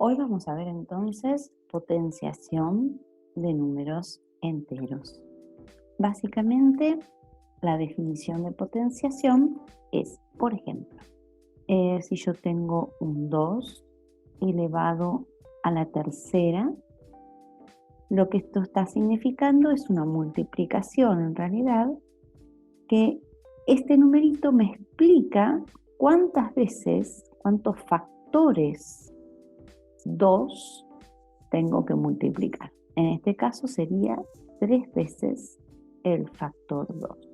Hoy vamos a ver entonces potenciación de números enteros. Básicamente, la definición de potenciación es, por ejemplo, si yo tengo un 2 elevado a la tercera, lo que esto está significando es una multiplicación en realidad, que este numerito me explica cuántas veces, cuántos factores 2 tengo que multiplicar. En este caso sería 3 veces el factor 2.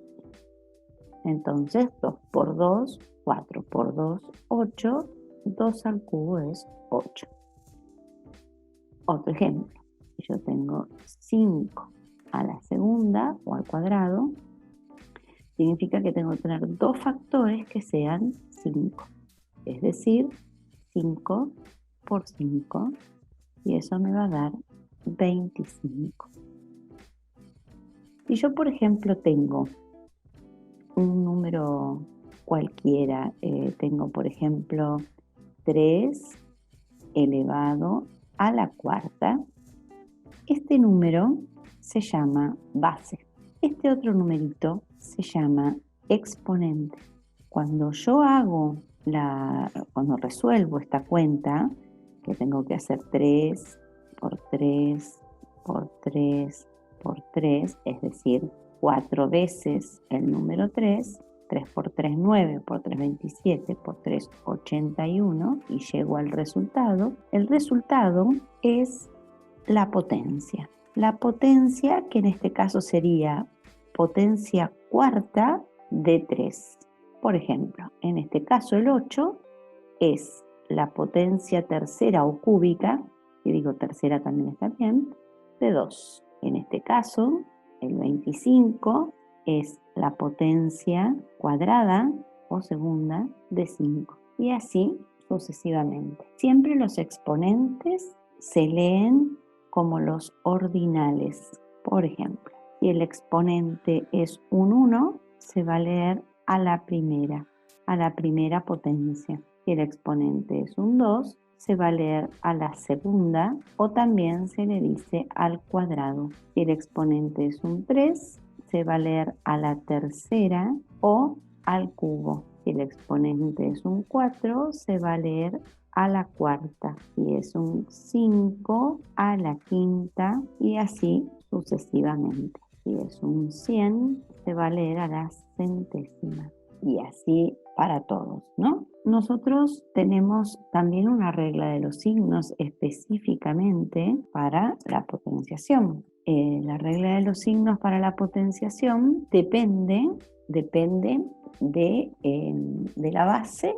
Entonces 2 por 2, 4 por 2, 8, 2 al cubo es 8. Otro ejemplo, si yo tengo 5 a la segunda o al cuadrado, significa que tengo que tener dos factores que sean 5. Es decir, 5 por 5, y eso me va a dar 25. Si yo, por ejemplo, tengo un número cualquiera, tengo, por ejemplo, 3 elevado a la cuarta, este número se llama base. Este otro numerito se llama exponente. Cuando cuando resuelvo esta cuenta, que tengo que hacer 3 por 3 por 3 por 3, es decir, 4 veces el número 3, 3 por 3, 9, por 3, 27, por 3, 81, y llego al resultado. El resultado es la potencia. La potencia, que en este caso sería potencia cuarta de 3. Por ejemplo, en este caso el 8 es la potencia tercera o cúbica, y digo tercera también está bien, de 2. En este caso, el 25 es la potencia cuadrada o segunda de 5. Y así sucesivamente. Siempre los exponentes se leen como los ordinales. Por ejemplo, si el exponente es un 1, se va a leer a la primera potencia. Si el exponente es un 2, se va a leer a la segunda, o también se le dice al cuadrado. Si el exponente es un 3, se va a leer a la tercera o al cubo. Si el exponente es un 4, se va a leer a la cuarta. Si es un 5, a la quinta, y así sucesivamente. Si es un 100, se va a leer a la centésima. Y así para todos, ¿no? Nosotros tenemos también una regla de los signos específicamente para la potenciación. La regla de los signos para la potenciación depende de la base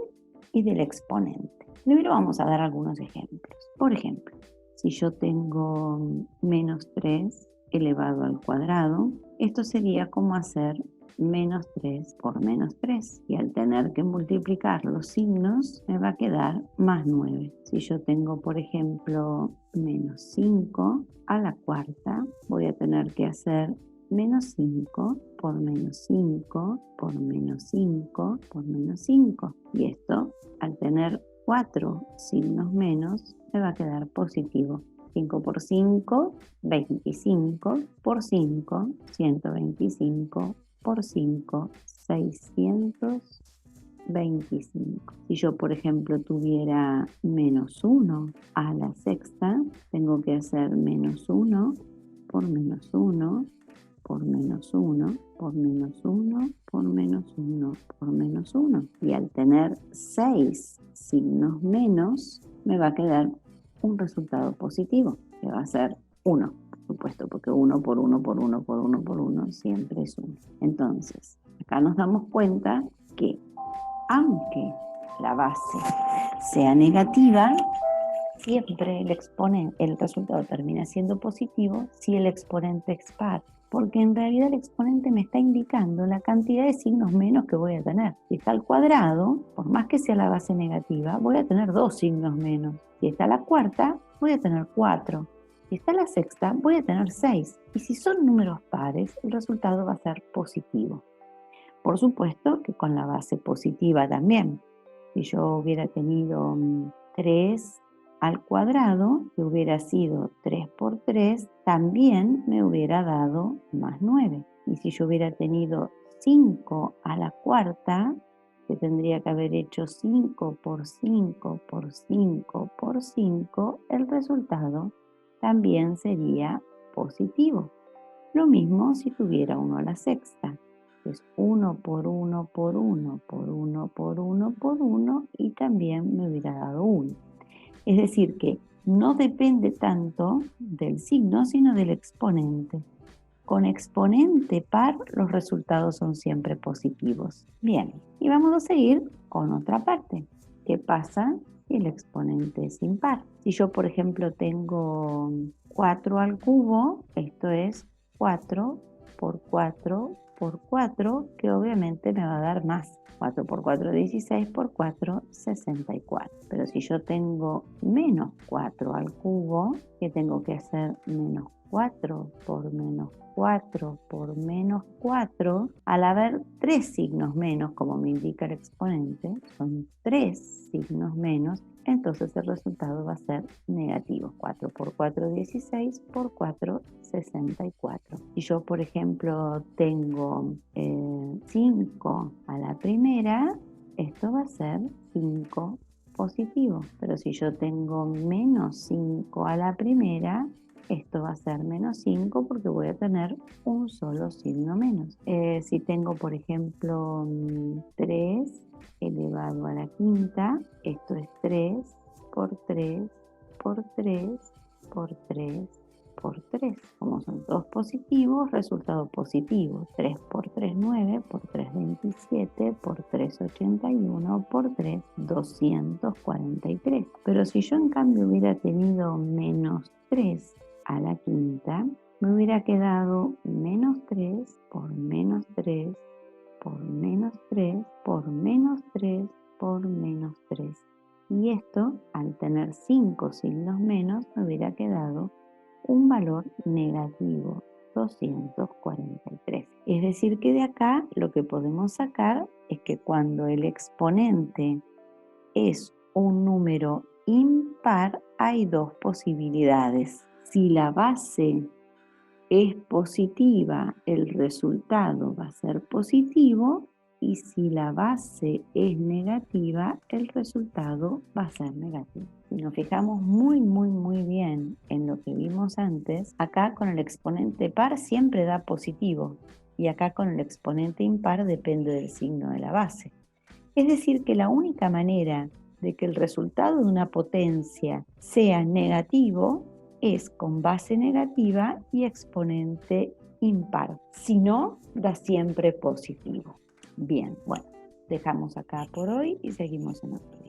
y del exponente. Primero vamos a dar algunos ejemplos. Por ejemplo, si yo tengo menos 3 elevado al cuadrado, esto sería como hacer menos 3 por menos 3, y al tener que multiplicar los signos me va a quedar más 9. Si yo tengo, por ejemplo, menos 5 a la cuarta, voy a tener que hacer menos 5 por menos 5 por menos 5 por menos 5, y esto, al tener 4 signos menos, me va a quedar positivo. 5 por 5, 25, por 5, 125, por 5, 625. Si yo, por ejemplo, tuviera menos 1 a la sexta, tengo que hacer menos 1 por menos 1 por menos 1 por menos 1 por menos 1 por menos 1. Y al tener 6 signos menos, me va a quedar un resultado positivo, que va a ser 1, por supuesto, porque 1 por 1 por 1 por 1 por 1 siempre es 1. Entonces, acá nos damos cuenta que aunque la base sea negativa, siempre el resultado termina siendo positivo si el exponente es par, porque en realidad el exponente me está indicando la cantidad de signos menos que voy a tener. Si está al cuadrado, por más que sea la base negativa, voy a tener 2 signos menos. Si está a la cuarta, voy a tener 4. Si está a la sexta, voy a tener 6. Y si son números pares, el resultado va a ser positivo. Por supuesto que con la base positiva también. Si yo hubiera tenido 3 al cuadrado, que hubiera sido 3 por 3, también me hubiera dado más 9. Y si yo hubiera tenido 5 a la cuarta, que tendría que haber hecho 5 por 5 por 5 por 5, el resultado también sería positivo. Lo mismo si tuviera 1 a la sexta, que es 1 por 1 por 1 por 1 por 1 por 1 y también me hubiera dado 1. Es decir, que no depende tanto del signo, sino del exponente. Con exponente par, los resultados son siempre positivos. Bien, y vamos a seguir con otra parte. ¿Qué pasa si el exponente es impar? Si yo, por ejemplo, tengo 4 al cubo, esto es 4 por 4 por 4, que obviamente me va a dar más. 4 por 4, 16, por 4, 64. Pero si yo tengo menos 4 al cubo, ¿qué tengo que hacer? Menos 4 por menos 4 por menos 4, al haber 3 signos menos, como me indica el exponente, son 3 signos menos, entonces el resultado va a ser negativo. 4 por 4, 16, por 4, 64. Si yo, por ejemplo, tengo 5 a la primera, esto va a ser 5 positivo. Pero si yo tengo menos 5 a la primera, esto va a ser menos 5 porque voy a tener un solo signo menos. Si tengo, por ejemplo, 3 elevado a la quinta, esto es 3 por 3 por 3 por 3 por 3. Como son todos positivos, resultado positivo. 3 por 3, 9, por 3, 27, por 3, 81, por 3, 243. Pero si yo en cambio hubiera tenido menos 3 a la quinta, me hubiera quedado menos 3 por menos 3 por menos 3 por menos 3 por menos 3. Y esto, al tener 5 signos menos, me hubiera quedado un valor negativo, 243. Es decir, que de acá lo que podemos sacar es que cuando el exponente es un número impar, hay dos posibilidades. Si la base es positiva, el resultado va a ser positivo, y si la base es negativa, el resultado va a ser negativo. Si nos fijamos muy bien en lo que vimos antes, acá con el exponente par siempre da positivo, y acá con el exponente impar depende del signo de la base. Es decir, que la única manera de que el resultado de una potencia sea negativo es con base negativa y exponente impar. Si no, da siempre positivo. Bien, bueno, dejamos acá por hoy y seguimos en otro.